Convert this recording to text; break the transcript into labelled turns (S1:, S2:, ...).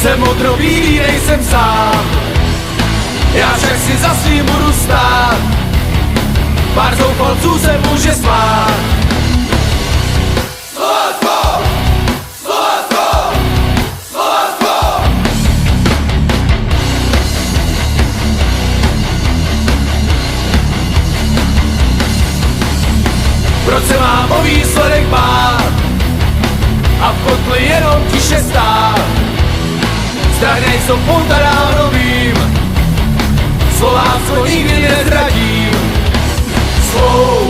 S1: Jsem modrobílý, nejsem sám, já však si za svým budu stát. Pár zoufalců se může smát. Slovácko! Slovácko! Slovácko! Proč se mám o výsledek bát a v kotli jenom tiše stát? Strach nejsou pouta dávno vím, Slovácko nikdy nezradím. Svou